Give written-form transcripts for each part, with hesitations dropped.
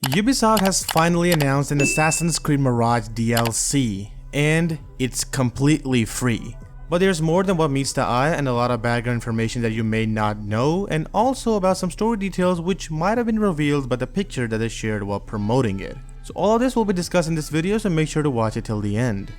Ubisoft has finally announced an Assassin's Creed Mirage DLC, and it's completely free. But there's more than what meets the eye and a lot of background information that you may not know, and also about some story details which might have been revealed by the picture that they shared while promoting it. So all of this will be discussed in this video, so make sure to watch it till the end.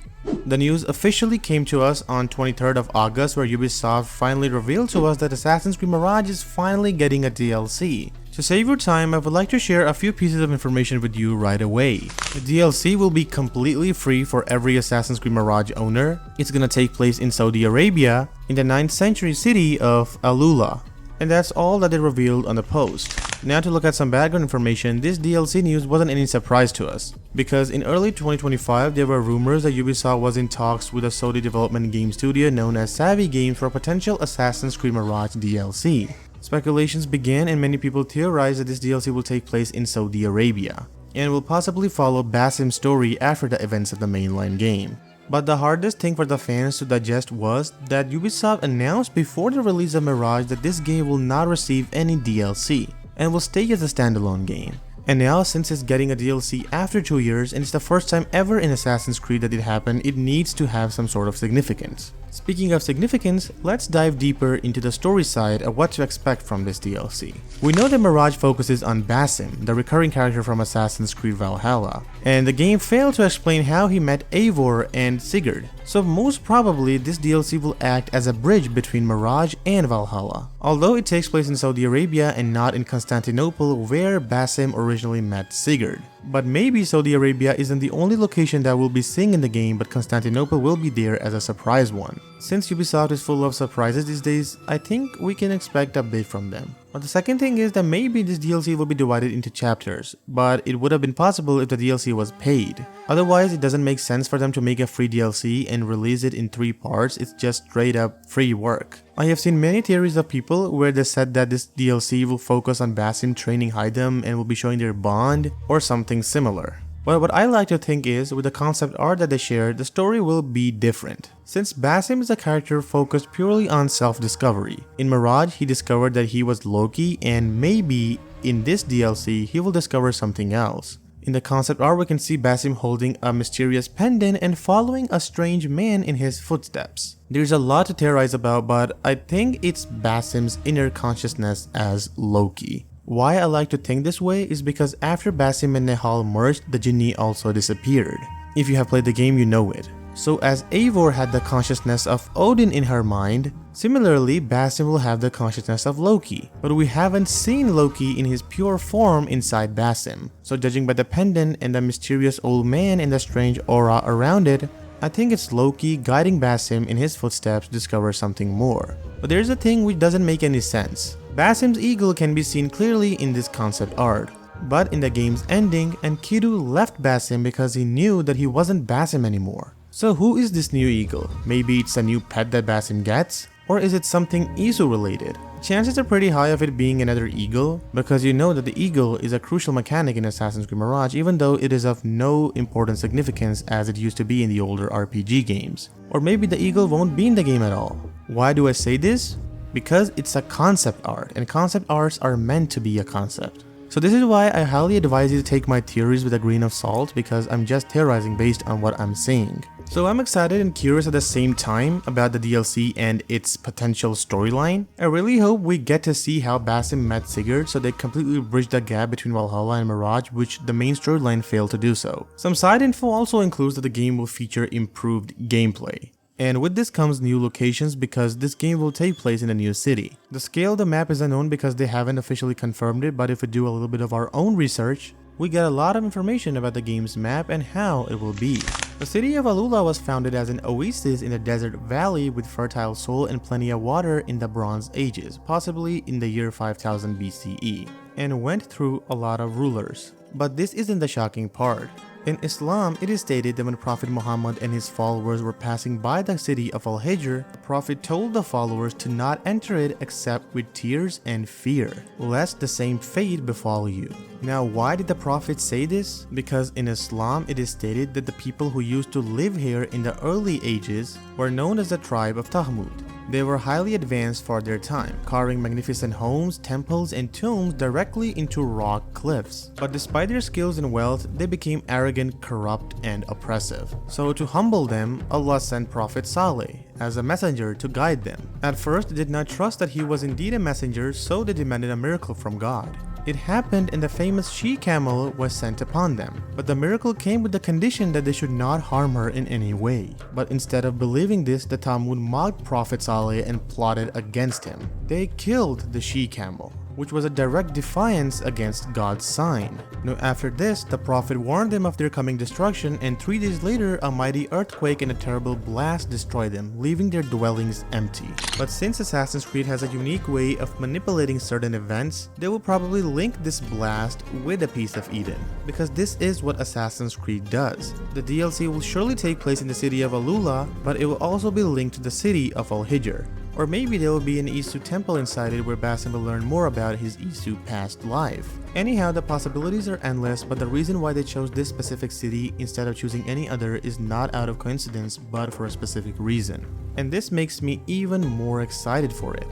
The news officially came to us on 23rd of August, where Ubisoft finally revealed to us that Assassin's Creed Mirage is finally getting a DLC. To save your time, I would like to share a few pieces of information with you right away. The DLC will be completely free for every Assassin's Creed Mirage owner. It's gonna take place in Saudi Arabia, in the 9th century city of Alula. And that's all that they revealed on the post. Now to look at some background information, this DLC news wasn't any surprise to us, because in early 2025 there were rumors that Ubisoft was in talks with a Saudi development game studio known as Savvy Games for a potential Assassin's Creed Mirage DLC. Speculations began and many people theorized that this DLC will take place in Saudi Arabia, and will possibly follow Basim's story after the events of the mainline game. But the hardest thing for the fans to digest was that Ubisoft announced before the release of Mirage that this game will not receive any DLC, and will stay as a standalone game. And now, since it's getting a DLC after 2 years and it's the first time ever in Assassin's Creed that it happened, it needs to have some sort of significance. Speaking of significance, let's dive deeper into the story side of what to expect from this DLC. We know that Mirage focuses on Basim, the recurring character from Assassin's Creed Valhalla, and the game failed to explain how he met Eivor and Sigurd, so most probably this DLC will act as a bridge between Mirage and Valhalla. Although it takes place in Saudi Arabia and not in Constantinople where Basim originally met Sigurd. But maybe Saudi Arabia isn't the only location that we'll be seeing in the game, but Constantinople will be there as a surprise one. Since Ubisoft is full of surprises these days, I think we can expect a bit from them. But the second thing is that maybe this DLC will be divided into chapters, but it would have been possible if the DLC was paid. Otherwise, it doesn't make sense for them to make a free DLC and release it in 3 parts. It's just straight up free work. I have seen many theories of people where they said that this DLC will focus on Basim training Haydam and will be showing their bond or something similar. But what I like to think is, with the concept art that they shared, the story will be different. Since Basim is a character focused purely on self-discovery. In Mirage, he discovered that he was Loki, and maybe in this DLC, he will discover something else. In the concept art, we can see Basim holding a mysterious pendant and following a strange man in his footsteps. There's a lot to theorize about, but I think it's Basim's inner consciousness as Loki. Why I like to think this way is because after Basim and Nehal merged, the genie also disappeared. If you have played the game, you know it. So as Eivor had the consciousness of Odin in her mind, similarly Basim will have the consciousness of Loki. But we haven't seen Loki in his pure form inside Basim. So judging by the pendant and the mysterious old man and the strange aura around it, I think it's Loki guiding Basim in his footsteps to discover something more. But there's a thing which doesn't make any sense. Basim's eagle can be seen clearly in this concept art, but in the game's ending, Enkidu left Basim because he knew that he wasn't Basim anymore. So who is this new eagle? Maybe it's a new pet that Basim gets? Or is it something Isu related? Chances are pretty high of it being another eagle, because you know that the eagle is a crucial mechanic in Assassin's Creed Mirage, even though it is of no important significance as it used to be in the older RPG games. Or maybe the eagle won't be in the game at all. Why do I say this? Because it's a concept art, and concept arts are meant to be a concept. So this is why I highly advise you to take my theories with a grain of salt, because I'm just theorizing based on what I'm saying. So I'm excited and curious at the same time about the DLC and its potential storyline. I really hope we get to see how Basim met Sigurd, so they completely bridge the gap between Valhalla and Mirage, which the main storyline failed to do so. Some side info also includes that the game will feature improved gameplay. And with this comes new locations, because this game will take place in a new city. The scale of the map is unknown because they haven't officially confirmed it, but if we do a little bit of our own research, we get a lot of information about the game's map and how it will be. The city of Alula was founded as an oasis in a desert valley with fertile soil and plenty of water in the Bronze Ages, possibly in the year 5000 BCE, and went through a lot of rulers. But this isn't the shocking part. In Islam, it is stated that when Prophet Muhammad and his followers were passing by the city of Al-Hijr, the Prophet told the followers to not enter it except with tears and fear, lest the same fate befall you. Now, why did the Prophet say this? Because in Islam, it is stated that the people who used to live here in the early ages were known as the tribe of Tahmud. They were highly advanced for their time, carving magnificent homes, temples, and tombs directly into rock cliffs. But despite their skills and wealth, they became arrogant, corrupt, and oppressive. So to humble them, Allah sent Prophet Saleh as a messenger to guide them. At first, they did not trust that he was indeed a messenger, so they demanded a miracle from God. It happened and the famous she-camel was sent upon them, but the miracle came with the condition that they should not harm her in any way. But instead of believing this, the Talmud mocked Prophet Saleh and plotted against him. They killed the she-camel, which was a direct defiance against God's sign. Now after this, the Prophet warned them of their coming destruction, and 3 days later, a mighty earthquake and a terrible blast destroyed them, leaving their dwellings empty. But since Assassin's Creed has a unique way of manipulating certain events, they will probably link this blast with a piece of Eden, because this is what Assassin's Creed does. The DLC will surely take place in the city of Alula, but it will also be linked to the city of Al-Hijr. Or maybe there will be an Isu temple inside it where Basim will learn more about his Isu past life. Anyhow, the possibilities are endless, but the reason why they chose this specific city instead of choosing any other is not out of coincidence, but for a specific reason. And this makes me even more excited for it.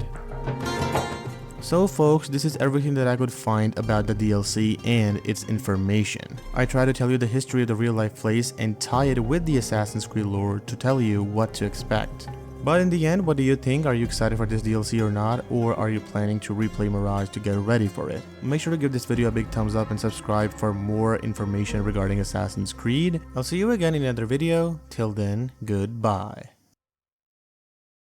So folks, this is everything that I could find about the DLC and its information. I try to tell you the history of the real life place and tie it with the Assassin's Creed lore to tell you what to expect. But in the end, what do you think? Are you excited for this DLC or not? Or are you planning to replay Mirage to get ready for it? Make sure to give this video a big thumbs up and subscribe for more information regarding Assassin's Creed. I'll see you again in another video. Till then, goodbye.